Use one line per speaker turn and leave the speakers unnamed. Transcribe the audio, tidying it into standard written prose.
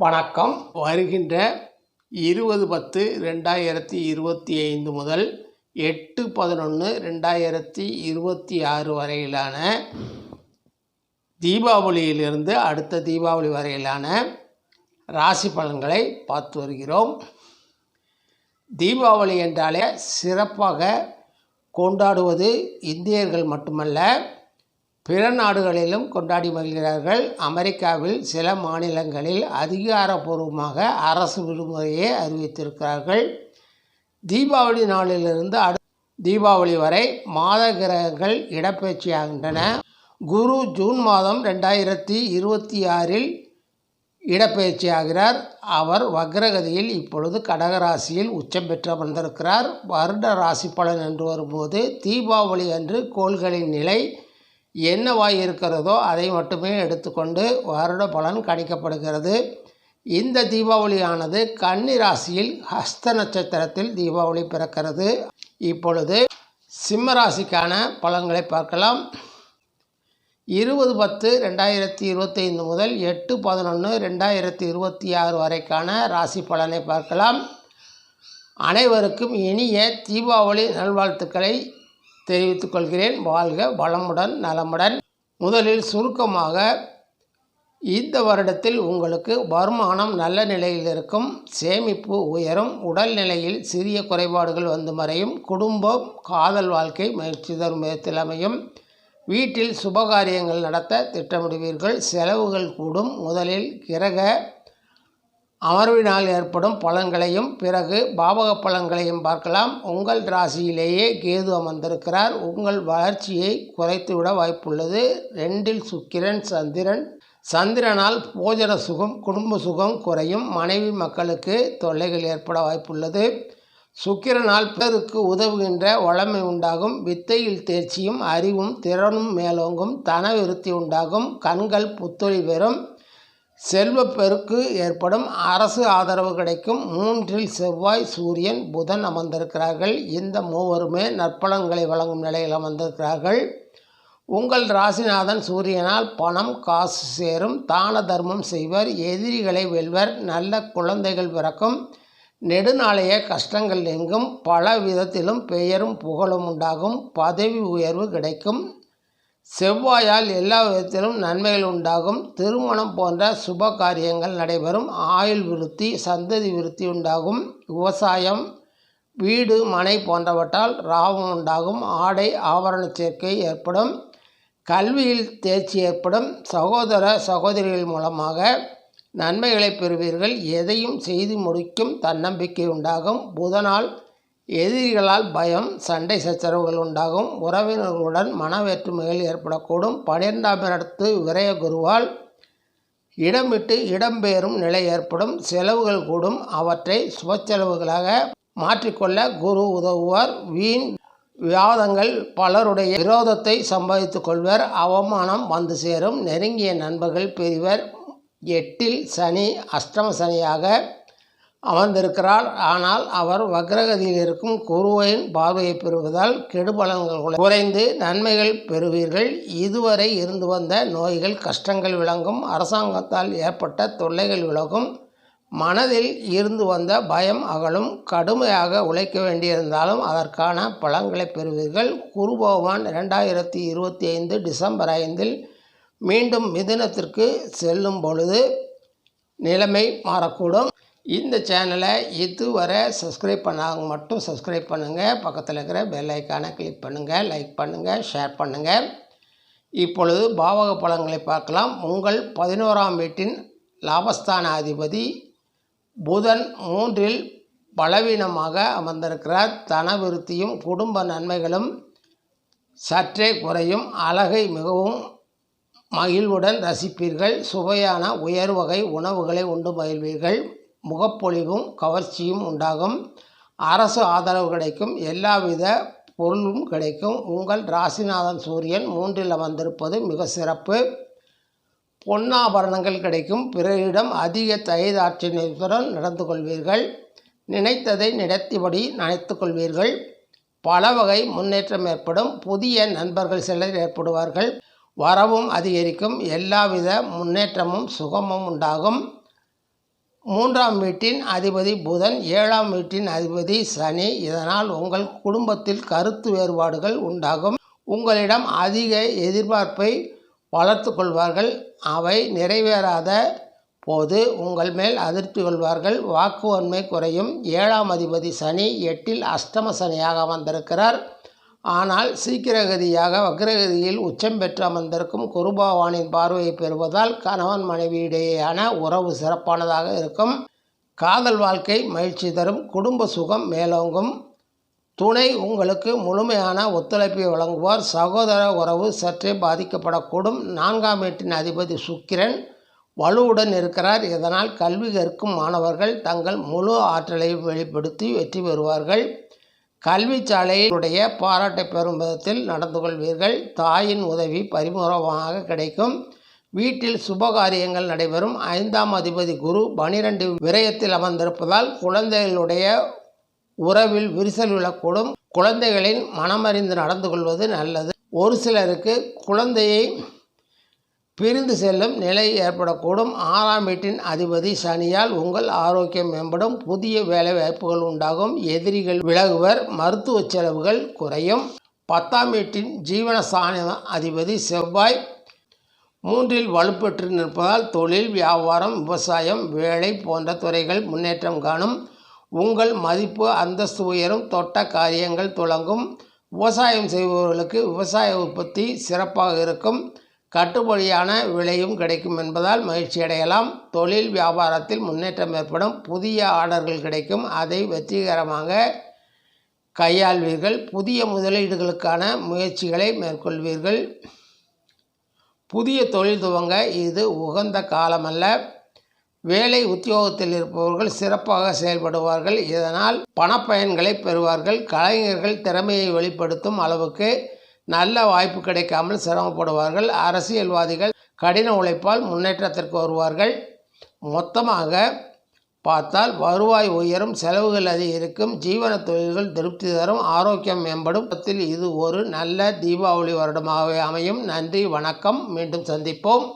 வணக்கம். வருகின்ற 20/10/2025 முதல் 8/11/2026 வரையிலான தீபாவளியிலிருந்து அடுத்த தீபாவளி வரையிலான ராசி பலன்களை பார்த்து வருகிறோம். தீபாவளி என்றாலே சிறப்பாக கொண்டாடுவது இந்தியர்கள் மட்டுமல்ல, பிற நாடுகளிலும் கொண்டாடி மகிழ்கிறார்கள். அமெரிக்காவில் சில மாநிலங்களில் அதிகாரப்பூர்வமாக அரசு விடுமுறையை அறிவித்திருக்கிறார்கள். தீபாவளி நாளிலிருந்து தீபாவளி வரை மாத கிரகங்கள் இடப்பெயர்ச்சியாகின்றன. குரு ஜூன் மாதம் 2026 இடப்பெயர்ச்சியாகிறார். அவர் வக்ரகதியில் இப்பொழுது கடகராசியில் உச்சம் பெற்று அமர்ந்திருக்கிறார். வருட ராசி பலன் என்று வரும்போது தீபாவளி அன்று கோள்களின் நிலை என்னவாய் இருக்கிறதோ அதை மட்டுமே எடுத்துக்கொண்டு வருட பலன் கணிக்கப்படுகிறது. இந்த தீபாவளியானது கன்னி ராசியில் ஹஸ்த நட்சத்திரத்தில் தீபாவளி பிறக்கிறது. இப்பொழுது சிம்ம ராசிக்கான பலன்களை பார்க்கலாம். 20/10/2025 முதல் 8/11/2026 வரைக்கான ராசி பலனை பார்க்கலாம். அனைவருக்கும் இனிய தீபாவளி நல்வாழ்த்துக்களை தெரிவித்துக் கொள்கிறேன். வாழ்க வளமுடன் நலமுடன். முதலில் சுருக்கமாக, இந்த வருடத்தில் உங்களுக்கு வருமானம் நல்ல நிலையில் இருக்கும், சேமிப்பு உயரும், உடல்நிலையில் சிறிய குறைபாடுகள் வந்து மறையும், குடும்பம் காதல் வாழ்க்கை மகிழ்ச்சி தரும் விதத்தில் அமையும், வீட்டில் சுபகாரியங்கள் நடத்த திட்டமிடுவீர்கள், செலவுகள் கூடும். முதலில் கிரக அமர்வினால் ஏற்படும் பலன்களையும் பிறகு பாவக பலன்களையும் பார்க்கலாம். உங்கள் ராசியிலேயே கேது அமர்ந்திருக்கிறார். உங்கள் வளர்ச்சியை குறைத்துவிட வாய்ப்புள்ளது. 2 சுக்கிரன் சந்திரனால் போஜன சுகம் குடும்ப சுகம் குறையும். மனைவி மக்களுக்கு தொல்லைகள் ஏற்பட வாய்ப்புள்ளது. சுக்கிரனால் பிறருக்கு உதவுகின்ற வளமை உண்டாகும். வித்தையில் தேர்ச்சியும் அறிவும் திறனும் மேலோங்கும். தன விருத்தி உண்டாகும். கண்கள் புத்தொழி பெறும். செல்வப்பெருக்கு ஏற்படும். அரசு ஆதரவு கிடைக்கும். 3 செவ்வாய் சூரியன் புதன் அமர்ந்திருக்கிறார்கள். இந்த மூவருமே நற்பலன்களை வழங்கும் நிலையில் அமர்ந்திருக்கிறார்கள். உங்கள் ராசிநாதன் சூரியனால் பணம் காசு சேரும். தான தர்மம் செய்வர். எதிரிகளை வெல்வர். நல்ல குழந்தைகள் பிறக்கும். நெடுநாளைய கஷ்டங்கள் நீங்கும். பல விதத்திலும் பெயரும் புகழும் உண்டாகும். பதவி உயர்வு கிடைக்கும். செவ்வாயால் எல்லா விதத்திலும் நன்மைகள் உண்டாகும். திருமணம் போன்ற சுப காரியங்கள் நடைபெறும். ஆயுள் விருத்தி சந்ததி விருத்தி உண்டாகும். விவசாயம் வீடு மனை போன்றவற்றால் லாபம் உண்டாகும். ஆடை ஆபரண சேர்க்கை ஏற்படும். கல்வியில் தேர்ச்சி ஏற்படும். சகோதர சகோதரிகள் மூலமாக நன்மைகளை பெறுவீர்கள். எதையும் செய்து முடிக்கும் தன்னம்பிக்கை உண்டாகும். புதனால் எதிரிகளால் பயம் சண்டை சச்சரவுகள் உண்டாகும். உறவினர்களுடன் மனவேற்றுமைகள் ஏற்படக்கூடும். 12ஆம் இடத்து விரய குருவால் இடம் விட்டு இடம்பெயரும் நிலை ஏற்படும். செலவுகள் கூடும். அவற்றை சுப செலவுகளாக மாற்றிக்கொள்ள குரு உதவுவார். வீண் விவாதங்கள் பலருடைய விரோதத்தை சம்பாதித்துக் கொள்வர். அவமானம் வந்து சேரும். நெருங்கிய நண்பர்கள் பெறுவர். 8இல் சனி அஷ்டம சனியாக அமர்ந்திருக்கிறார். ஆனால் அவர் வக்ரகதியில் இருக்கும் குருவின் பார்வையை பெறுவதால் கெடுபலன்கள் குறைந்து நன்மைகள் பெறுவீர்கள். இதுவரை இருந்து வந்த நோய்கள் கஷ்டங்கள் விளங்கும். அரசாங்கத்தால் ஏற்பட்ட தொல்லைகள் விலகும். மனதில் இருந்து வந்த பயம் அகலும். கடுமையாக உழைக்க வேண்டியிருந்தாலும் அதற்கான பலன்களை பெறுவீர்கள். குரு பகவான் 2025 டிசம்பர் 5 மீண்டும் மிதுனத்திற்கு செல்லும் பொழுது நிலைமை மாறக்கூடும். இந்த சேனலை இதுவரை சப்ஸ்கிரைப் பண்ணாங்க மட்டும் சப்ஸ்கிரைப் பண்ணுங்கள். பக்கத்தில் இருக்கிற பெல் ஐக்கானை கிளிக் பண்ணுங்கள். லைக் பண்ணுங்கள். ஷேர் பண்ணுங்கள். இப்பொழுது பாவக பலன்களை பார்க்கலாம். உங்கள் 11ஆம் வீட்டின் லாபஸ்தான அதிபதி புதன் 3இல் பலவீனமாக அமர்ந்திருக்கிறார். தன விருத்தியும் குடும்ப நன்மைகளும் சற்றே குறையும். அழகை மிகவும் மகிழ்வுடன் ரசிப்பீர்கள். சுவையான உயர் வகை உணவுகளை உண்டு மகிழ்வீர்கள். முகப்பொழிவும் கவர்ச்சியும் உண்டாகும். அரசு ஆதரவு கிடைக்கும். எல்லாவித பொருளும் கிடைக்கும். உங்கள் ராசிநாதன் சூரியன் 3இல் அமர்ந்திருப்பது மிக சிறப்பு. பொன்னாபரணங்கள் கிடைக்கும். பிறரிடம் அதிக தயதாட்சியத்துடன் நடந்து கொள்வீர்கள். நினைத்ததை நடத்திபடி நினைத்து கொள்வீர்கள். பல வகை முன்னேற்றம் ஏற்படும். புதிய நண்பர்கள் சிலர் ஏற்படுவார்கள். வரவும் அதிகரிக்கும். எல்லாவித முன்னேற்றமும் சுகமும் உண்டாகும். மூன்றாம் வீட்டின் அதிபதி புதன், 7ஆம் வீட்டின் அதிபதி சனி. இதனால் உங்கள் குடும்பத்தில் கருத்து வேறுபாடுகள் உண்டாகும். உங்களிடம் அதிக எதிர்பார்ப்பை வளர்த்து கொள்வார்கள். அவை நிறைவேறாத போது உங்கள் மேல் அதிருப்தி கொள்வார்கள். வாக்குவன்மை குறையும். 7ஆம் அதிபதி சனி 8இல் அஷ்டம சனியாக வந்திருக்கிறார். ஆனால் சீக்கிரகதியாக வக்ரகதியில் உச்சம் பெற்று அமர்ந்திருக்கும் குரு பகவானின் பார்வையை பெறுவதால் கணவன் மனைவியிடையேயான உறவு சிறப்பானதாக இருக்கும். காதல் வாழ்க்கை மகிழ்ச்சி தரும். குடும்ப சுகம் மேலோங்கும். துணை உங்களுக்கு முழுமையான ஒத்துழைப்பை வழங்குவார். சகோதர உறவு சற்றே பாதிக்கப்படக்கூடும். 4ஆம் வீட்டின் அதிபதி சுக்கிரன் வலுவுடன் இருக்கிறார். இதனால் கல்வி கற்கும் மாணவர்கள் தங்கள் முழு ஆற்றலையும் வெளிப்படுத்தி வெற்றி பெறுவார்கள். கல்வி சாலையினுடைய பாராட்டை பெறும் விதத்தில் நடந்து கொள்வீர்கள். தாயின் உதவி பரிபூர்ணமாக கிடைக்கும். வீட்டில் சுபகாரியங்கள் நடைபெறும். 5ஆம் அதிபதி குரு 12 விரயத்தில் அமர்ந்திருப்பதால் குழந்தைகளுடைய உறவில் விரிசல் விழக்கூடும். குழந்தைகளின் மனமறிந்து நடந்து கொள்வது நல்லது. ஒரு சிலருக்கு குழந்தையை பிரிந்து செல்லும் நிலை ஏற்படக்கூடும். 6ஆம் வீட்டின் அதிபதி சனியால் உங்கள் ஆரோக்கியம் மேம்படும். புதிய வேலை வாய்ப்புகள் உண்டாகும். எதிரிகள் விலகுவர். மருத்துவ செலவுகள் குறையும். 10ஆம் வீட்டின் ஜீவனஸ்தான அதிபதி செவ்வாய் 3இல் வலுப்பெற்று நிற்பதால் தொழில், வியாபாரம், விவசாயம், வேலை போன்ற துறைகள் முன்னேற்றம் காணும். உங்கள் மதிப்பு அந்தஸ்து உயரும். தொட்ட காரியங்கள் துலங்கும். விவசாயம் செய்பவர்களுக்கு விவசாய உற்பத்தி சிறப்பாக இருக்கும். கட்டுப்படியான விலையும் கிடைக்கும் என்பதால் மகிழ்ச்சி அடையலாம். தொழில் வியாபாரத்தில் முன்னேற்றம் ஏற்படும். புதிய ஆர்டர்கள் கிடைக்கும். அதை வெற்றிகரமாக கையாள்வீர்கள். புதிய முதலீடுகளுக்கான முயற்சிகளை மேற்கொள்வீர்கள். புதிய தொழில் துவங்க இது உகந்த காலமல்ல. வேலை உத்தியோகத்தில் இருப்பவர்கள் சிறப்பாக செயல்படுவார்கள். இதனால் பணப்பயன்களை பெறுவார்கள். கலைஞர்கள் திறமையை வெளிப்படுத்தும் அளவுக்கு நல்ல வாய்ப்பு கிடைக்காமல் சிரமப்படுவார்கள். அரசியல்வாதிகள் கடின உழைப்பால் முன்னேற்றத்திற்கு வருவார்கள். மொத்தமாக பார்த்தால் வருவாய் உயரும், செலவுகள் அதிகரிக்கும், ஜீவன தொழில்கள் திருப்தி தரும், ஆரோக்கியம் மேம்படும். இது ஒரு நல்ல தீபாவளி வருடமாகவே அமையும். நன்றி, வணக்கம். மீண்டும் சந்திப்போம்.